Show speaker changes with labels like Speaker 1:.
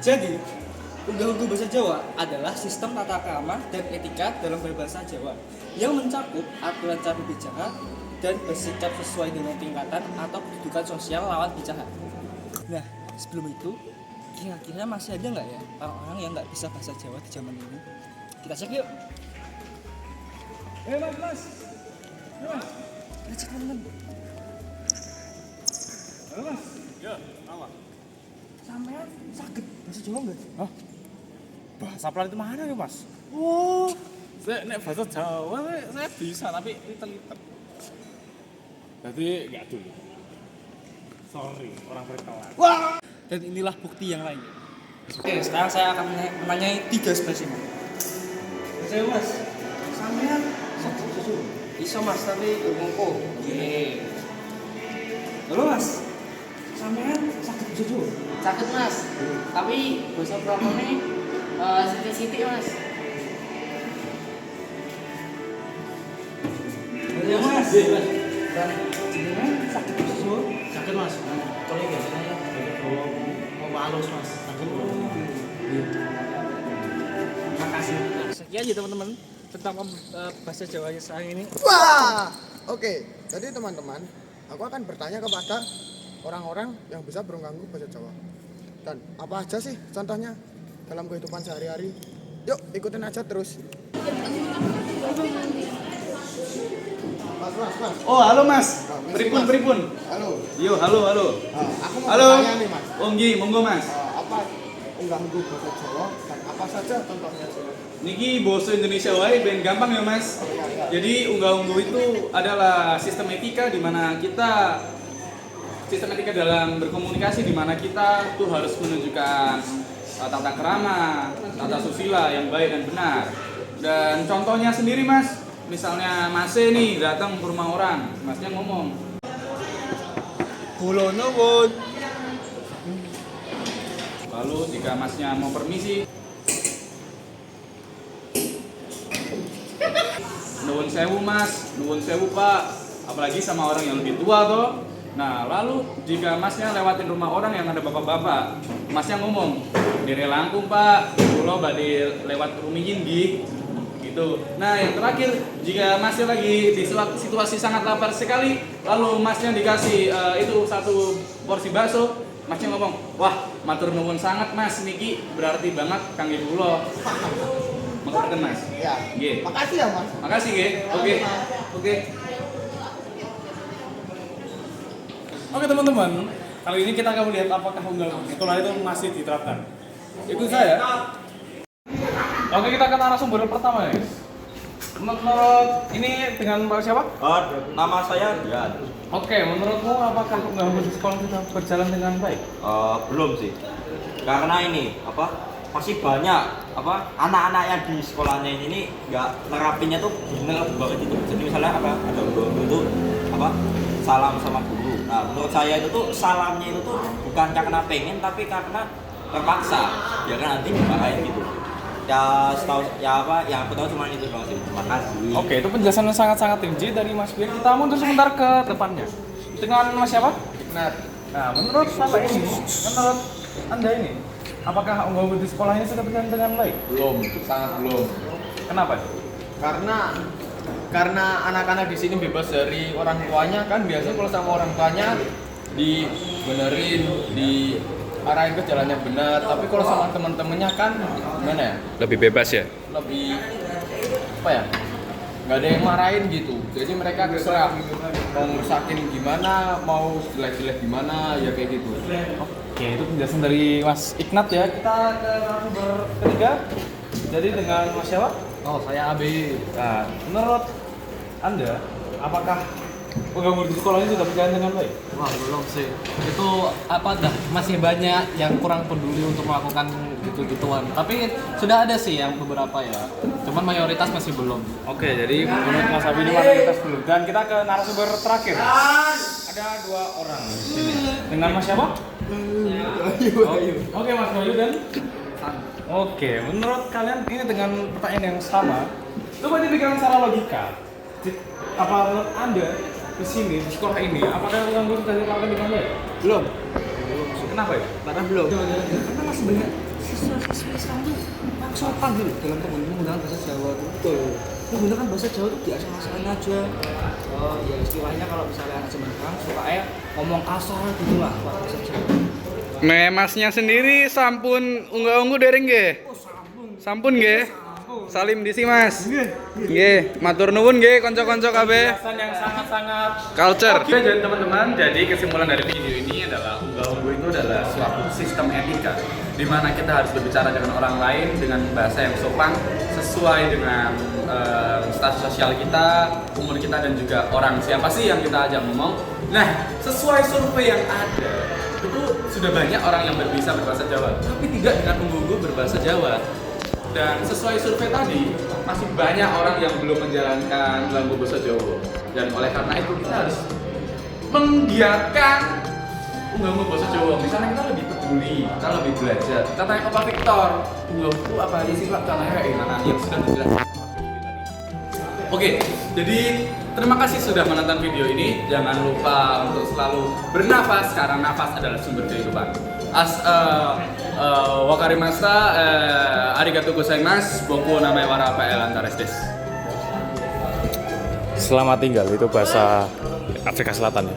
Speaker 1: Jadi, unggal-ungguh bahasa Jawa adalah sistem tata krama dan etika dalam berbahasa Jawa yang mencakup aturan cara berbicara dan bersikap sesuai dengan tingkatan atau kedudukan sosial lawan bicara. Nah, sebelum itu, kira-kira masih ada nggak ya orang-orang yang nggak bisa bahasa Jawa di zaman ini? Kita cek yuk. Mas. Kita cek teman-teman. Halo Mas.
Speaker 2: Ya, apa?
Speaker 1: Sampean sakit bahasa Jawa nggak?
Speaker 2: Hah? Bahasa pelan itu mana ya, Mas?
Speaker 1: Oh,
Speaker 2: Nek bahasa Jawa saya bisa, tapi litet-litet. Jadi nggak dulu. Sorry, orang berkelas.
Speaker 1: wah. Dan inilah bukti yang lainnya. Oke, sekarang saya akan menanyai 3 spesimen. Saya Mas, sampean sakit susu? Iso Mas, tapi ngomongku. Oke. Halo Mas, sampean sakit susu?
Speaker 3: Sakit Mas, tapi bahasa promone sithik-sithik Mas.
Speaker 1: Halo Mas, jenengan sakit susu?
Speaker 4: Sakit Mas, kalau biasanya mau halus Mas, sakit.
Speaker 1: Terima kasih. Sekian ya teman-teman tentang bahasa Jawa saya ini.
Speaker 5: Wah, oke. Jadi teman-teman, aku akan bertanya kepada orang-orang yang bisa berganggu bahasa Jawa. Dan apa aja sih contohnya dalam kehidupan sehari-hari? Yuk, ikutin aja terus. Mas.
Speaker 2: Oh, halo Mas.
Speaker 5: Mas.
Speaker 2: Pripun.
Speaker 5: Halo.
Speaker 2: Yo, halo.
Speaker 5: Aku mau
Speaker 2: Halo.
Speaker 5: bertanya nih Mas.
Speaker 2: Oh, nggih, monggo Mas.
Speaker 5: Apa mengganggu bahasa Jawa dan apa saja contohnya?
Speaker 2: Niki basa Indonesia wae ben gampang ya Mas. Jadi unggah-ungguh itu adalah sistem etika di mana kita dalam berkomunikasi di mana kita tuh harus menunjukkan tata krama, tata susila yang baik dan benar. Dan contohnya sendiri Mas, misalnya Mas nih datang ke rumah orang, Masnya ngomong,
Speaker 1: Kula nuwun.
Speaker 2: lalu jika Masnya mau permisi, nuwun sewu Mas, nuwun sewu Pak, apalagi sama orang yang lebih tua toh. Nah, lalu jika Masnya lewatin rumah orang yang ada bapak-bapak, Masnya ngomong, "Dire langkung Pak, kula badhe lewat rumiyin nggih." Gitu. Nah, yang terakhir, jika Masnya lagi di situasi sangat lapar sekali, lalu Masnya dikasih itu 1 porsi bakso, Masnya ngomong, "Wah, matur nuwun sangat Mas, niki berarti banget kangge kula." Maksudnya Mas.
Speaker 5: Ya.
Speaker 2: Nggih.
Speaker 5: Makasih ya Mas.
Speaker 2: Makasih nggih. Oke.
Speaker 6: Oke teman-teman, kali ini kita akan melihat apakah unggal sekolah itu masih diterapkan. Ikut saya. Oke, kita ke narasumber pertama ya. Menurut ini dengan Pak siapa?
Speaker 4: Nama saya Dian.
Speaker 6: Oke, menurutmu apakah unggal di sekolah sudah berjalan dengan baik?
Speaker 4: Belum sih. Karena ini masih banyak anak-anak yang di sekolahnya ini nggak nerapinnya tuh bener banget itu. Jadi misalnya ada guru itu salam sama guru. Nah, menurut saya itu tuh salamnya itu tuh bukan karena pengen tapi karena terpaksa. Ya kan nanti dimarahin gitu. Ya setahu yang aku tahu cuma itu doang sih. Terima kasih.
Speaker 6: Oke, itu penjelasan yang sangat-sangat tinggi dari Mas Bir. Kita mundur sebentar ke depannya. Dengan Mas siapa?
Speaker 5: Ignat.
Speaker 6: Nah, menurut Anda ini, apakah unggal di sekolah ini sudah berjalan dengan baik?
Speaker 7: Sangat belum.
Speaker 6: Kenapa?
Speaker 7: Karena anak-anak di sini bebas dari orang tuanya kan biasanya kalau sama orang tuanya dibenerin, diarahin ke jalan yang benar. Tapi kalau sama teman-temannya kan gimana ya?
Speaker 2: Lebih bebas ya?
Speaker 7: Lebih nggak ada yang marahin gitu. Jadi mereka terserah mau ngerusakin gimana, mau jelek-jelek gimana, ya kayak gitu.
Speaker 6: Oke, itu penjelasan dari Mas Ignat ya. Kita ke narasumber ketiga. Jadi dengan Mas siapa?
Speaker 7: Oh, saya AB.
Speaker 6: Nah, menurut Anda, apakah unggal di sekolah ini sudah berjalan dengan baik?
Speaker 8: Wah, belum sih. Itu masih banyak yang kurang peduli untuk melakukan gitu-gituan. Tapi sudah ada sih yang beberapa ya. Cuman mayoritas masih belum.
Speaker 6: Oke, jadi menurut Mas Abi ini mayoritas belum. Dan kita ke narasumber terakhir. Ada 2 orang di sini. Dengan Mas siapa? Oke, Mas Bayu dan Oke, menurut kalian ini dengan pertanyaan yang sama, coba dipikirkan secara logika. Apa menurut Anda di sini di sekolah ini apakah unggal sudah dilakukan dengan baik?
Speaker 5: Belum.
Speaker 6: Kenapa ya?
Speaker 5: Karena belum.
Speaker 6: Karena masih banyak
Speaker 1: siswa-siswi sekarang tuh kurang sopan gitu dalam penggunaan bahasa Jawa tuh. Betul. Menggunakan bahasa Jawa tuh diasal-asalin aja. Oh ya istilahnya kalau misalnya anak zaman sekarang suka ngomong kasar gitu lah bahasa Jawa.
Speaker 2: Masnya sendiri sampun unggah-ungguh dereng nggih? Sampun nggih? Salim disi Mas. Nggih, matur nuwun nggih kanca-kanca kabeh.
Speaker 6: Penjelasan yang sangat-sangat
Speaker 2: Culture. Oke, jadi teman-teman, jadi kesimpulan dari video ini adalah unggah-ungguh itu adalah suatu sistem etika di mana kita harus berbicara dengan orang lain dengan bahasa yang sopan sesuai dengan status sosial kita, umur kita dan juga orang siapa sih yang kita ajak ngomong. Nah, sesuai survei yang ada, itu sudah banyak orang yang bisa berbahasa Jawa, tapi tidak dengan unggah-ungguh berbahasa Jawa. Dan sesuai survei tadi, masih banyak orang yang belum menjalankan unggah-ungguh bahasa Jawa. Dan oleh karena itu kita harus menggiatkan unggah-ungguh bahasa Jawa. Misalnya kita lebih peduli, kita lebih belajar. Kita tanya ke Pak Victor, unggah-ungguh itu apa aja sih Pak? Contohnya kayak gimana? Yang sudah dijelaskan. Oke, jadi terima kasih sudah menonton video ini. Jangan lupa untuk selalu bernafas karena nafas adalah sumber kehidupan. Wakarimashita, arigatou gozaimasu, boku namae wa Rafael Antares desu.
Speaker 6: Selamat tinggal itu bahasa Afrika Selatan ya.